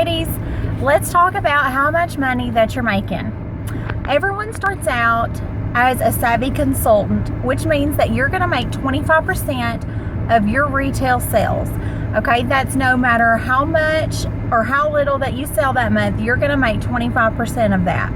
ladies, let's talk about how much money that you're making. Everyone starts out as a savvy consultant, which means that you're going to make 25% of your retail sales. Okay, that's no matter how much or how little that you sell that month, you're going to make 25% of that.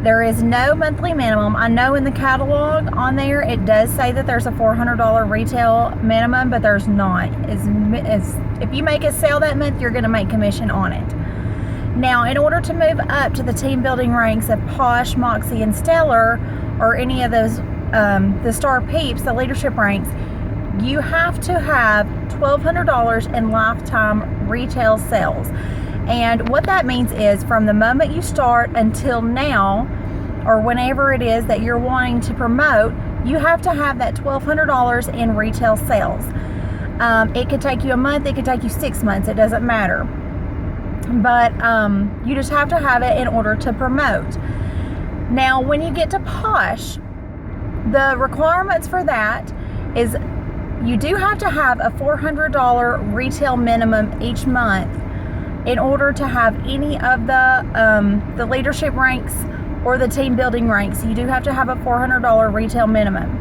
There is no monthly minimum. I know in the catalog on there it does say that there's a $400 retail minimum, but there's not. If you make a sale that month, you're going to make commission on it. Now, in order to move up to the team building ranks of Posh, Moxie, and Stellar, or any of those, the Star Peeps, the leadership ranks, you have to have $1,200 in lifetime retail sales. And what that means is from the moment you start until now, or whenever it is that you're wanting to promote, you have to have that $1,200 in retail sales. It could take you a month, it could take you 6 months, it doesn't matter. But you just have to have it in order to promote. Now, when you get to Posh, the requirements for that is you do have to have a $400 retail minimum each month in order to have any of the leadership ranks or the team building ranks. You do have to have a $400 retail minimum.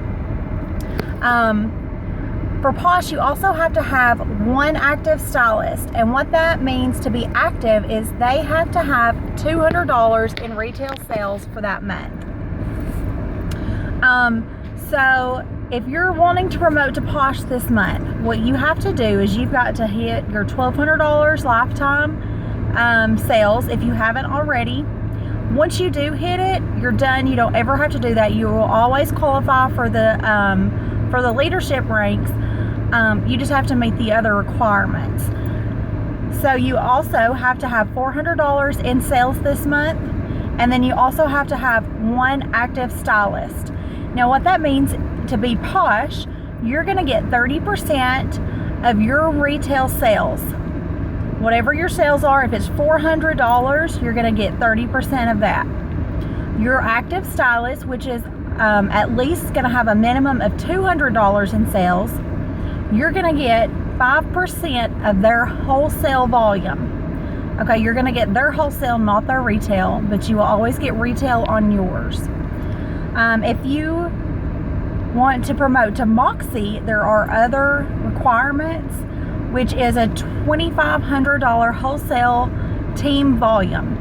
For Posh, you also have to have one active stylist, and what that means to be active is they have to have $200 in retail sales for that month. So if you're wanting to promote to Posh this month, what you have to do is you've got to hit your $1,200 lifetime sales if you haven't already. Once you do hit it, you're done. You don't ever have to do that. You will always qualify for the leadership ranks. You just have to meet the other requirements. So you also have to have $400 in sales this month, and then you also have to have one active stylist. Now, what that means to be Posh, you're going to get 30% of your retail sales. Whatever your sales are, if it's $400, you're going to get 30% of that. Your active stylist, which is at least going to have a minimum of $200 in sales, you're going to get 5% of their wholesale volume. Okay, you're going to get their wholesale, not their retail, but you will always get retail on yours. If you want to promote to Moxie, there are other requirements, which is a $2,500 wholesale team volume.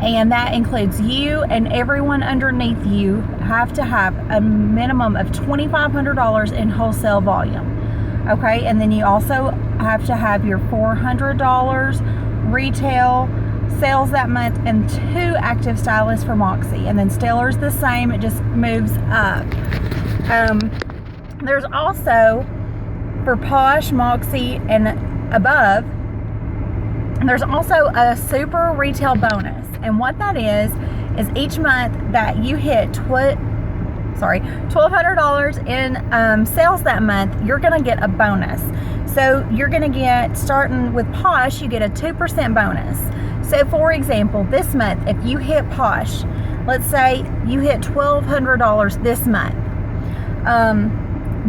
And that includes you and everyone underneath you have to have a minimum of $2,500 in wholesale volume. Okay, and then you also have to have your $400 retail sales that month and 2 active stylists for Moxie. And then Stellar's the same, it just moves up. There's also, for Posh, Moxie, and above, there's also a super retail bonus. And what that is each month that you hit $1,200 in sales that month, you're going to get a bonus. So you're going to get, starting with Posh, you get a 2% bonus. So for example, this month, if you hit Posh, let's say you hit $1,200 this month,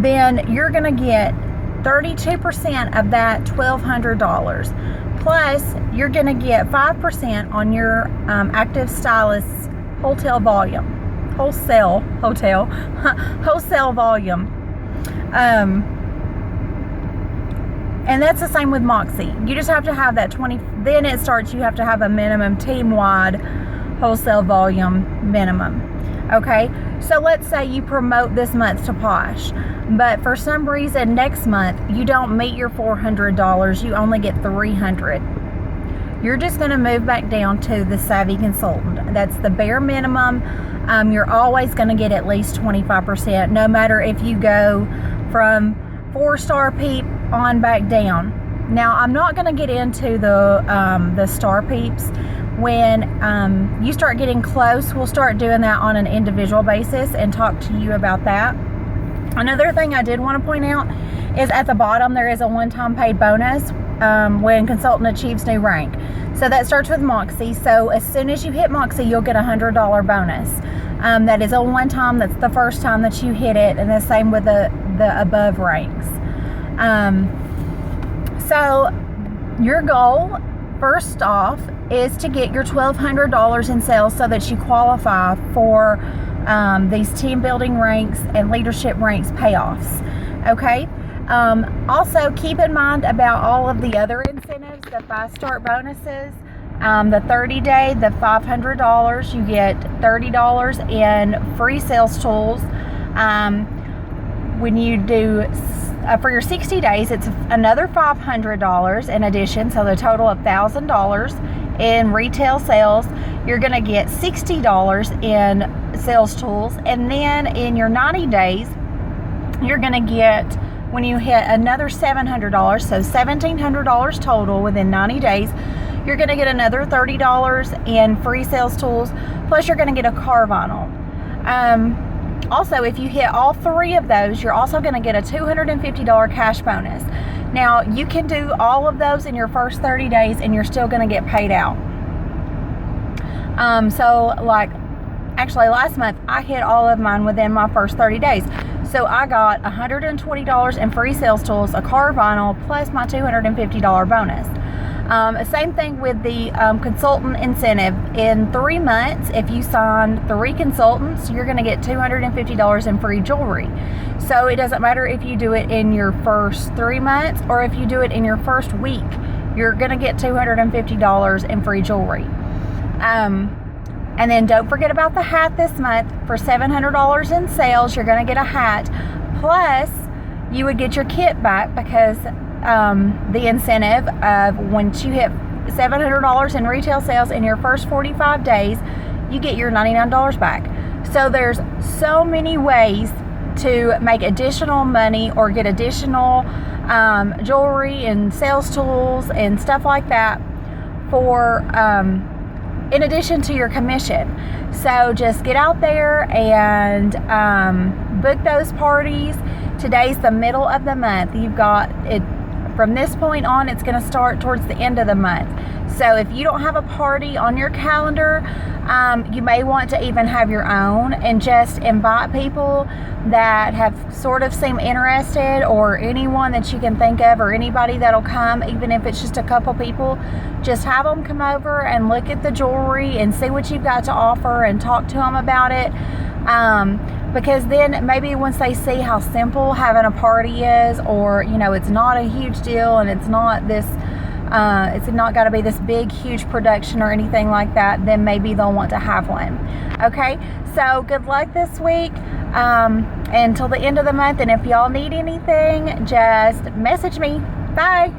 then you're going to get 32% of that $1,200. Plus, you're going to get 5% on your active stylist's wholesale volume. Wholesale volume. And that's the same with Moxie. You just have to have that 20, then it starts, you have to have a minimum team-wide wholesale volume minimum. Okay, so let's say you promote this month to Posh, but for some reason next month you don't meet your $400, you only get $300. You're just going to move back down to the Savvy Consultant. That's the bare minimum. You're always going to get at least 25%, no matter if you go from 4-star Peep on back down. Now, I'm not going to get into the Star Peeps. When you start getting close, we'll start doing that on an individual basis and talk to you about that. Another thing I did want to point out is at the bottom there is a one-time paid bonus when consultant achieves new rank. So that starts with Moxie. So as soon as you hit Moxie, you'll get a $100 bonus. That is a one-time. That's the first time that you hit it, and the same with the above ranks. So your goal first off is to get your $1,200 in sales so that you qualify for these team building ranks and leadership ranks payoffs. Okay. Also keep in mind about all of the other incentives, the 5-star bonuses, the 30-day, the $500, you get $30 in free sales tools. When you do for your 60 days, it's another $500 in addition, so the total of $1,000 in retail sales. You're going to get $60 in sales tools, and then in your 90 days, you're going to get, when you hit another $700, so $1,700 total within 90 days, you're going to get another $30 in free sales tools, plus you're going to get a car vinyl. Also, if you hit all three of those, you're also going to get a $250 cash bonus. Now, you can do all of those in your first 30 days and you're still going to get paid out. So like, actually last month, I hit all of mine within my first 30 days. So I got $120 in free sales tools, a car vinyl, plus my $250 bonus. Same thing with the consultant incentive. In 3 months, if you sign 3 consultants, you're going to get $250 in free jewelry. So it doesn't matter if you do it in your first 3 months or if you do it in your first week, you're going to get $250 in free jewelry. And then don't forget about the hat this month. For $700 in sales, you're going to get a hat. Plus, you would get your kit back because the incentive of once you hit $700 in retail sales in your first 45 days, you get your $99 back. So there's so many ways to make additional money or get additional jewelry and sales tools and stuff like that for in addition to your commission. So just get out there and book those parties. Today's the middle of the month. You've got it. From this point on, it's going to start towards the end of the month. So if you don't have a party on your calendar, you may want to even have your own and just invite people that have sort of seem interested, or anyone that you can think of, or anybody that'll come, even if it's just a couple people. Just have them come over and look at the jewelry and see what you've got to offer and talk to them about it. Because then maybe once they see how simple having a party is, or, you know, it's not a huge deal and it's not this, it's not got to be this big, huge production or anything like that, then maybe they'll want to have one. Okay, so good luck this week until the end of the month. And if y'all need anything, just message me. Bye.